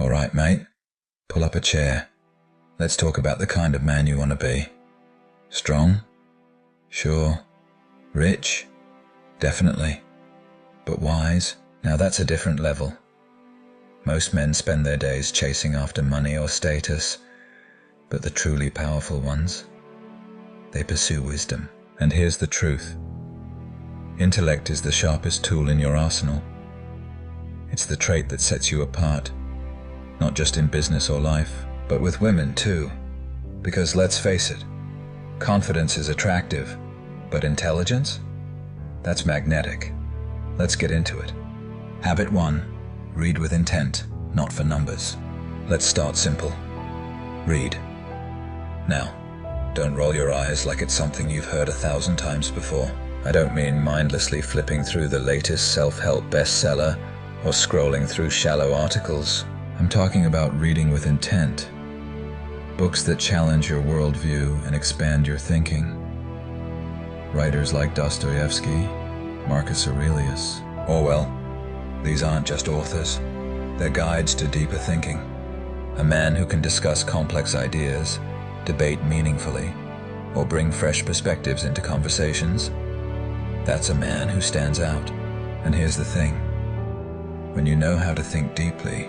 All right, mate. Pull up a chair. Let's talk about the kind of man you want to be. Strong? Sure. Rich? Definitely. But wise? Now that's a different level. Most men spend their days chasing after money or status, but the truly powerful ones, they pursue wisdom. And here's the truth. Intellect is the sharpest tool in your arsenal. It's the trait that sets you apart, not just in business or life, but with women too. Because let's face it, confidence is attractive, but intelligence? That's magnetic. Let's get into it. Habit 1. Read with intent, not for numbers. Let's start simple. Read. Now, don't roll your eyes like it's something you've heard 1,000 times before. I don't mean mindlessly flipping through the latest self-help bestseller or scrolling through shallow articles. I'm talking about reading with intent. Books that challenge your worldview and expand your thinking. Writers like Dostoevsky, Marcus Aurelius, Orwell. These aren't just authors. They're guides to deeper thinking. A man who can discuss complex ideas, debate meaningfully, or bring fresh perspectives into conversations, that's a man who stands out. And here's the thing. When you know how to think deeply,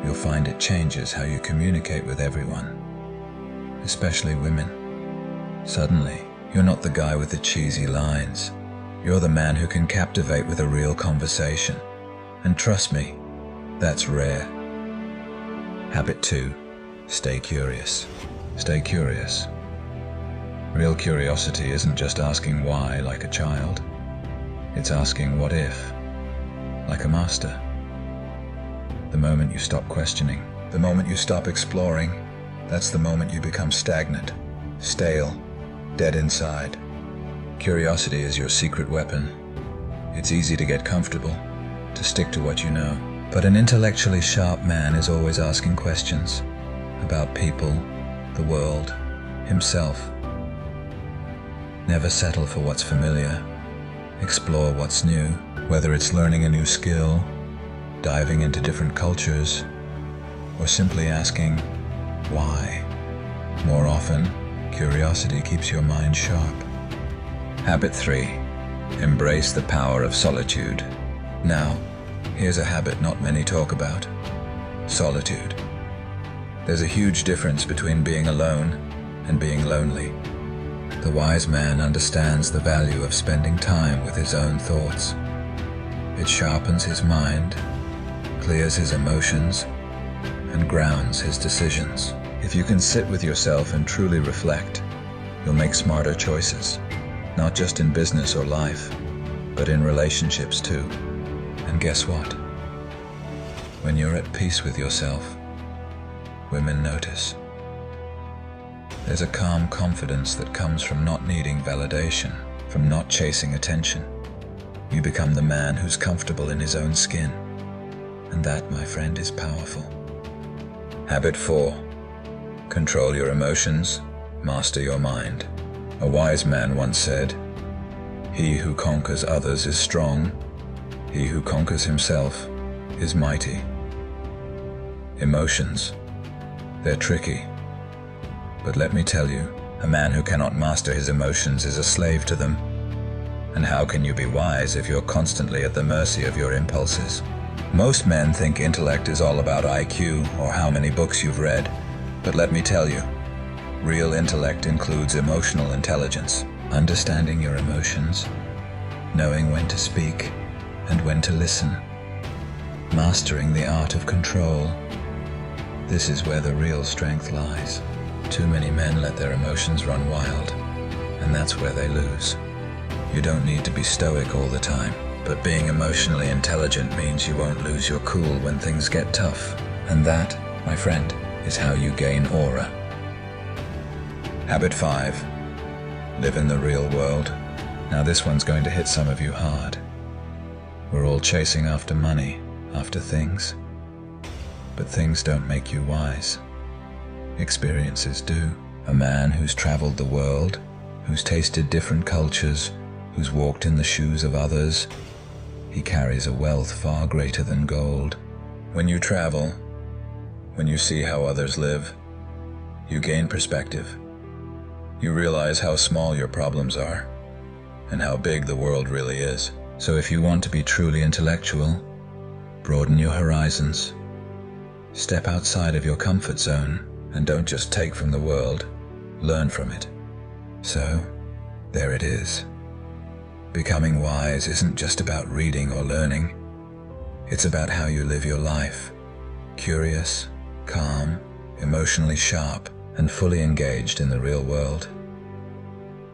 you'll find it changes how you communicate with everyone, especially women. Suddenly, you're not the guy with the cheesy lines. You're the man who can captivate with a real conversation. And trust me, that's rare. Habit 2. Stay curious. Stay curious. Real curiosity isn't just asking why like a child. It's asking what if, like a master. The moment you stop questioning, the moment you stop exploring, that's the moment you become stagnant, stale, dead inside. Curiosity is your secret weapon. It's easy to get comfortable, to stick to what you know. But an intellectually sharp man is always asking questions about people, the world, himself. Never settle for what's familiar. Explore what's new, whether it's learning a new skill, diving into different cultures, or simply asking, why? More often, curiosity keeps your mind sharp. Habit 3. Embrace the power of solitude. Now, here's a habit not many talk about. Solitude. There's a huge difference between being alone and being lonely. The wise man understands the value of spending time with his own thoughts. It sharpens his mind, clears his emotions, and grounds his decisions. If you can sit with yourself and truly reflect, you'll make smarter choices, not just in business or life, but in relationships too. And guess what? When you're at peace with yourself, women notice. There's a calm confidence that comes from not needing validation, from not chasing attention. You become the man who's comfortable in his own skin. And that, my friend, is powerful. Habit 4. Control your emotions, master your mind. A wise man once said, "He who conquers others is strong. He who conquers himself is mighty." Emotions, they're tricky. But let me tell you, a man who cannot master his emotions is a slave to them. And how can you be wise if you're constantly at the mercy of your impulses? Most men think intellect is all about IQ or how many books you've read. But let me tell you, real intellect includes emotional intelligence, understanding your emotions, knowing when to speak and when to listen, mastering the art of control. This is where the real strength lies. Too many men let their emotions run wild, and that's where they lose. You don't need to be stoic all the time, but being emotionally intelligent means you won't lose your cool when things get tough. And that, my friend, is how you gain aura. Habit 5. Live in the real world. Now this one's going to hit some of you hard. We're all chasing after money, after things. But things don't make you wise. Experiences do. A man who's traveled the world, who's tasted different cultures, who's walked in the shoes of others, he carries a wealth far greater than gold. When you travel, When you see how others live, you gain perspective. You realize how small your problems are and how big the world really is. So if you want to be truly intellectual, broaden your horizons. Step outside of your comfort zone and don't just take from the world, learn from it. So, there it is. Becoming wise isn't just about reading or learning. It's about how you live your life. Curious, calm, emotionally sharp, and fully engaged in the real world.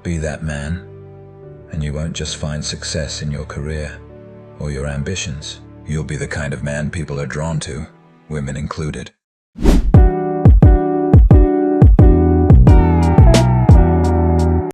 Be that man, and you won't just find success in your career or your ambitions. You'll be the kind of man people are drawn to, women included.